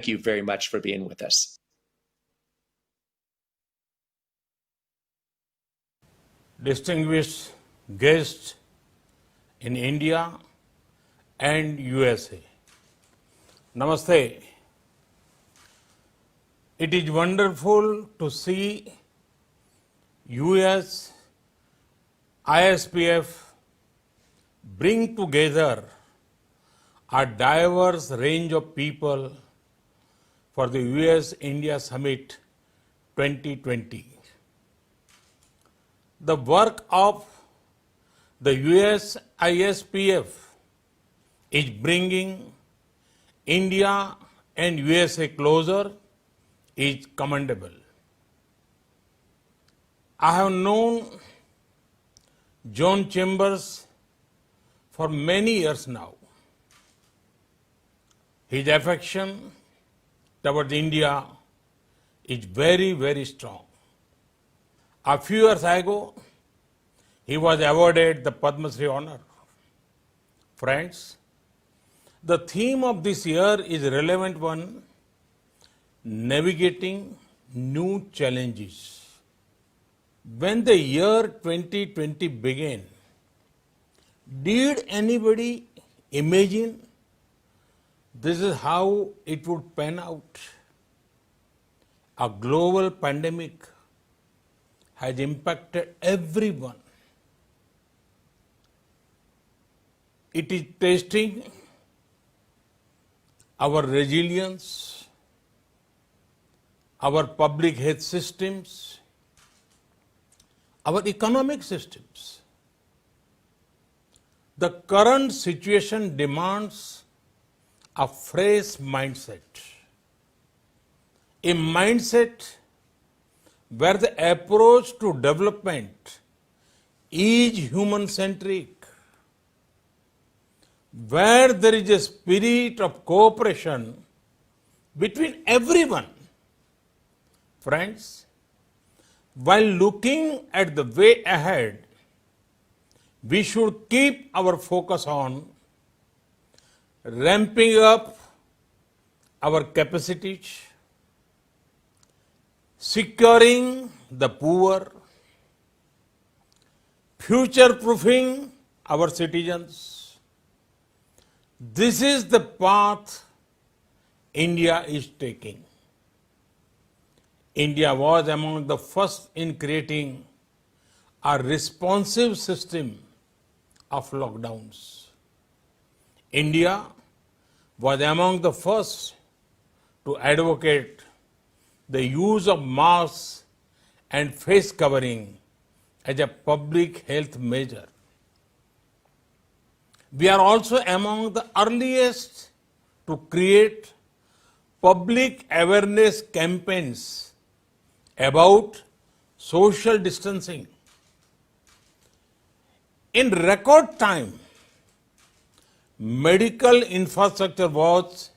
you very much for being with us. Distinguished guests in India and USA. Namaste. It is wonderful to see US ISPF bring together a diverse range of people for the US-India Summit 2020. The work of the US ISPF is bringing India and USA closer is commendable. I have known John Chambers for many years now. His affection towards India is very, very strong. A few years ago, he was awarded the Padma Shri honor. Friends, the theme of this year is a relevant one, navigating new challenges. When the year 2020 began, did anybody imagine this is how it would pan out? A global pandemic has impacted everyone. It is testing our resilience, our public health systems, our economic systems. The current situation demands a fresh mindset, a mindset where the approach to development is human-centric, where there is a spirit of cooperation between everyone. Friends, while looking at the way ahead, we should keep our focus on ramping up our capacities, securing the poor, future-proofing our citizens. This is the path India is taking. India was among the first in creating a responsive system of lockdowns. India was among the first to advocate the use of masks and face covering as a public health measure. We are also among the earliest to create public awareness campaigns about social distancing. In record time, medical infrastructure was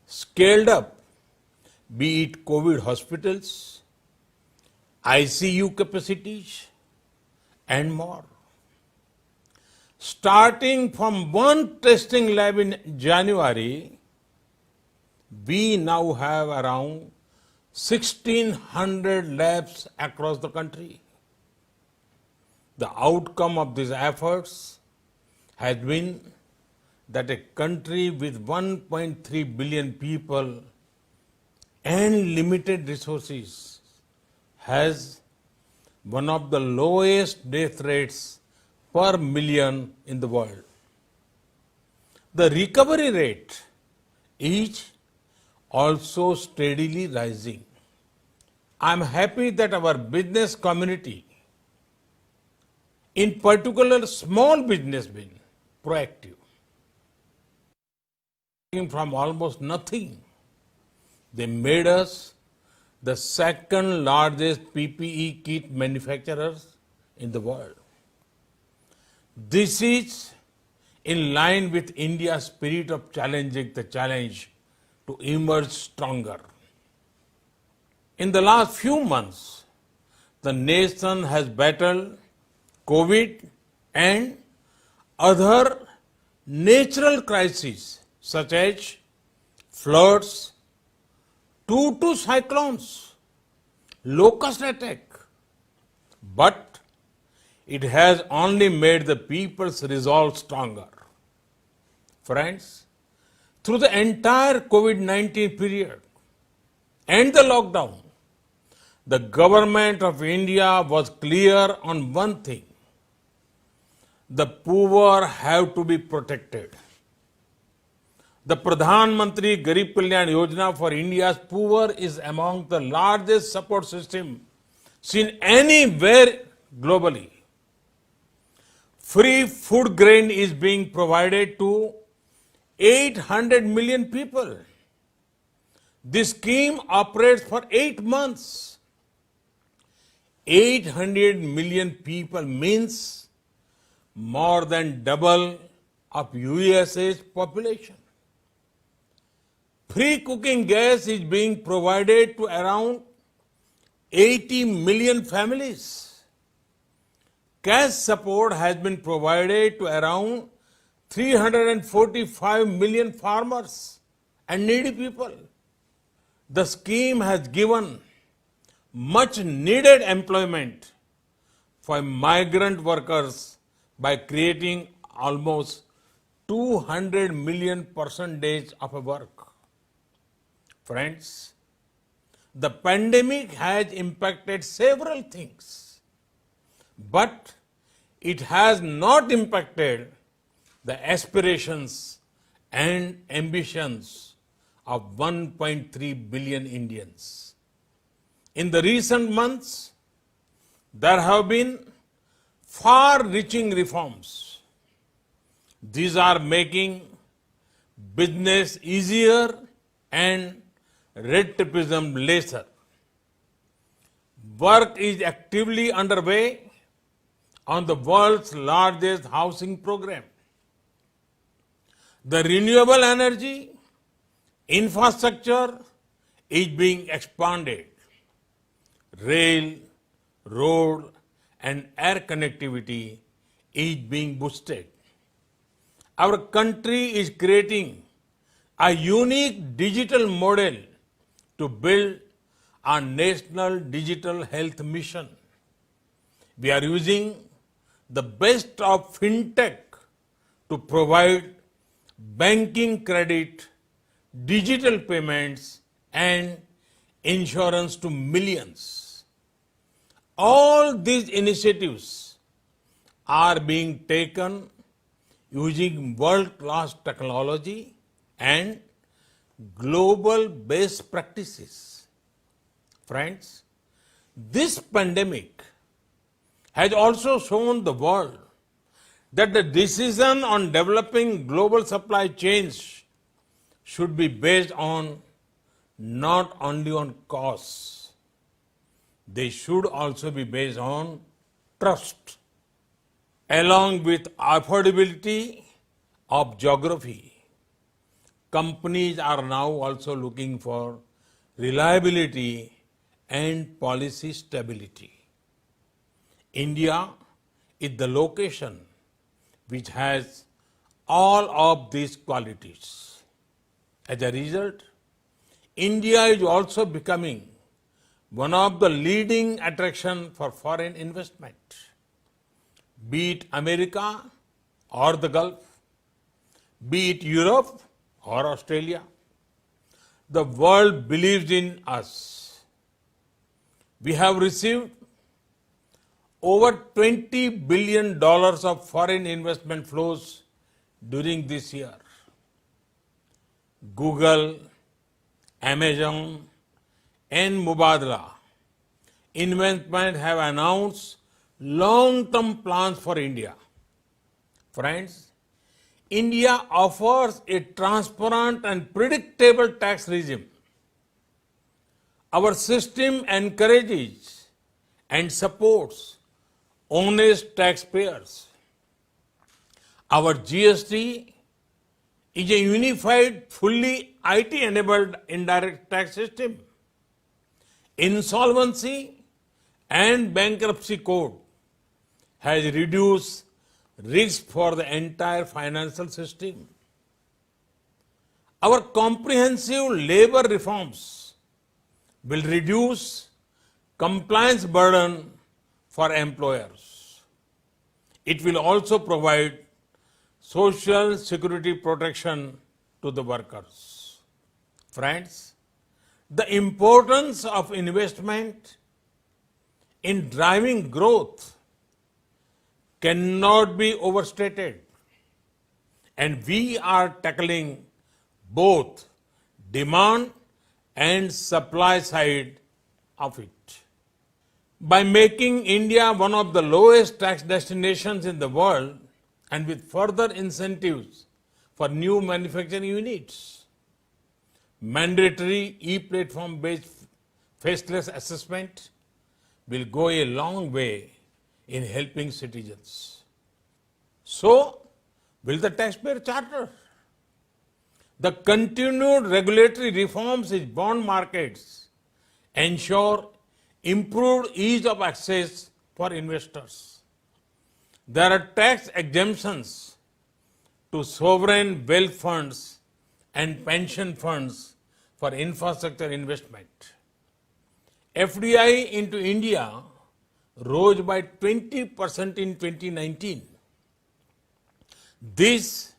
scaled up, be it COVID hospitals, ICU capacities, and more. Starting from one testing lab in January, we now have around 1,600 labs across the country. The outcome of these efforts has been that a country with 1.3 billion people and limited resources has one of the lowest death rates per million in the world. The recovery rate is also steadily rising. I am happy that our business community, in particular small business, been proactive. From almost nothing, they made us the second largest PPE kit manufacturers in the world. This is in line with India's spirit of challenging the challenge to emerge stronger. In the last few months, the nation has battled COVID and other natural crises such as floods, two cyclones, locust attack. But it has only made the people's resolve stronger. Friends, through the entire COVID-19 period and the lockdown, the government of India was clear on one thing. The poor have to be protected. The Pradhan Mantri Garib Kalyan Yojana for India's poor is among the largest support system seen anywhere globally. Free food grain is being provided to 800 million people. This scheme operates for 8 months. 800 million people means more than double of USA's population. Free cooking gas is being provided to around 80 million families. Cash support has been provided to around 345 million farmers and needy people. The scheme has given much needed employment for migrant workers by creating almost 200 million percentage of work. Friends, the pandemic has impacted several things, but it has not impacted the aspirations and ambitions of 1.3 billion Indians. In the recent months, there have been far-reaching reforms. These are making business easier and red tapeism lesser. Work is actively underway on the world's largest housing program. The renewable energy infrastructure is being expanded. Rail, road, and air connectivity is being boosted. Our country is creating a unique digital model to build our national digital health mission. We are using the best of fintech to provide banking credit, digital payments, and insurance to millions. All these initiatives are being taken using world-class technology and global best practices. Friends, this pandemic has also shown the world that the decision on developing global supply chains should be based on not only on costs, they should also be based on trust, along with affordability of geography. Companies are now also looking for reliability and policy stability. India is the location which has all of these qualities. As a result, India is also becoming one of the leading attractions for foreign investment. Be it America or the Gulf, be it Europe or Australia, the world believes in us. We have received over $20 billion of foreign investment flows during this year. Google, Amazon, and Mubadala Investment have announced long-term plans for India. Friends, India offers a transparent and predictable tax regime. Our system encourages and supports honest taxpayers. Our GST is a unified, fully IT-enabled indirect tax system. Insolvency and bankruptcy code has reduced risk for the entire financial system. Our comprehensive labor reforms will reduce compliance burden for employers. It will also provide social security protection to the workers. Friends, the importance of investment in driving growth cannot be overstated, and we are tackling both demand and supply side of it. By making India one of the lowest tax destinations in the world and with further incentives for new manufacturing units, mandatory e-platform based faceless assessment will go a long way in helping citizens. So, will the taxpayer charter? The continued regulatory reforms in bond markets ensure improved ease of access for investors. There are tax exemptions to sovereign wealth funds and pension funds for infrastructure investment. FDI into India rose by 20% in 2019. This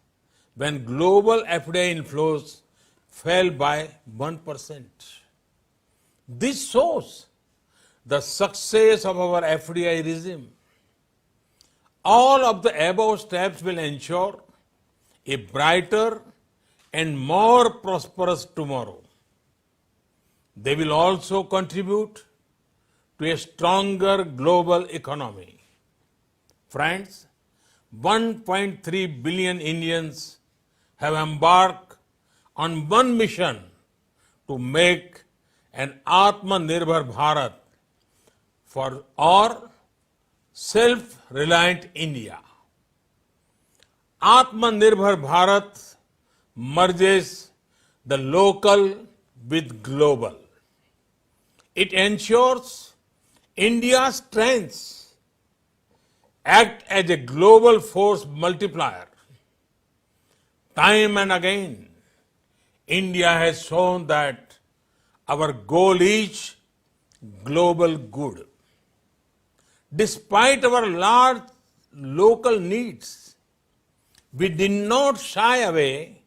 when global FDI inflows fell by 1%. This shows the success of our FDI regime. All of the above steps will ensure a brighter and more prosperous tomorrow. They will also contribute to a stronger global economy. Friends, 1.3 billion Indians have embarked on one mission to make an Atmanirbhar Bharat or self-reliant India. Atmanirbhar Bharat merges the local with global. It ensures India's strengths act as a global force multiplier. Time and again, India has shown that our goal is global good. Despite our large local needs, we did not shy away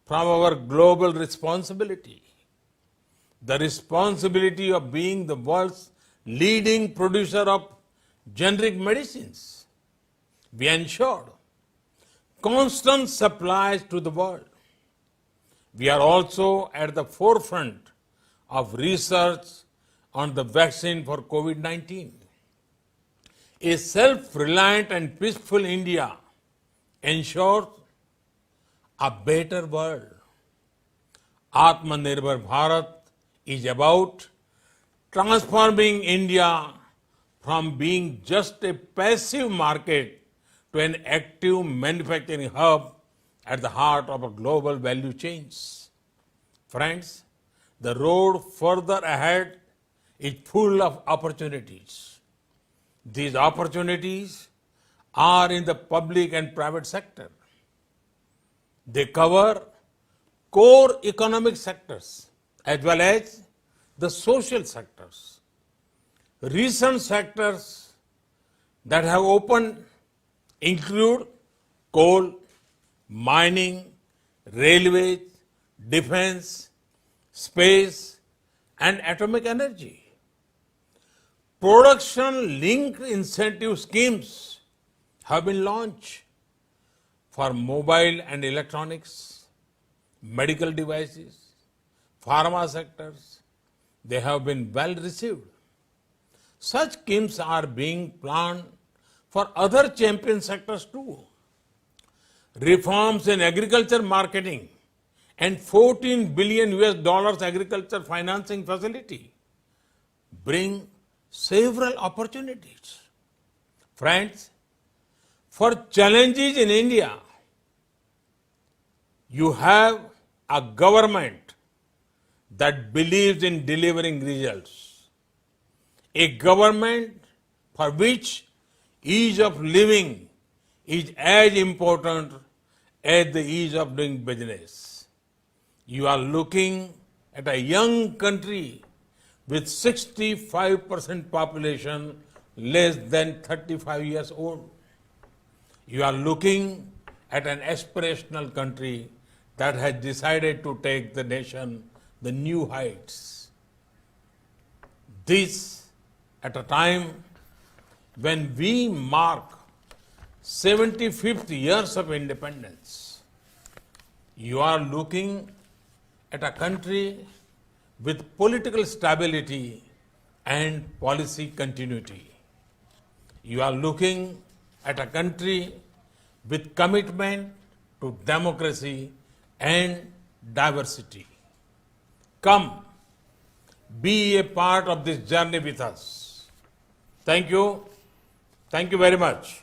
from our global responsibility. The responsibility of being the world's leading producer of generic medicines. We ensured constant supplies to the world. We are also at the forefront of research on the vaccine for COVID-19. A self-reliant and peaceful India ensures a better world. Atmanirbhar Bharat is about transforming India from being just a passive market to an active manufacturing hub at the heart of a global value chains. Friends, the road further ahead is full of opportunities. These opportunities are in the public and private sector. They cover core economic sectors as well as the social sectors. Recent sectors that have opened include coal, mining, railways, defense, space, and atomic energy. Production-linked incentive schemes have been launched for mobile and electronics, medical devices, pharma sectors. They have been well received. Such schemes are being planned for other champion sectors too. Reforms in agriculture marketing and $14 billion agriculture financing facility bring several opportunities. Friends, for challenges in India, you have a government that believes in delivering results. A government for which ease of living is as important as the ease of doing business. You are looking at a young country with 65% population less than 35 years old. You are looking at an aspirational country that has decided to take the nation the new heights. This at a time when we mark 75th years of independence. You are looking at a country with political stability and policy continuity. You are looking at a country with commitment to democracy and diversity. Come, be a part of this journey with us. Thank you. Thank you very much.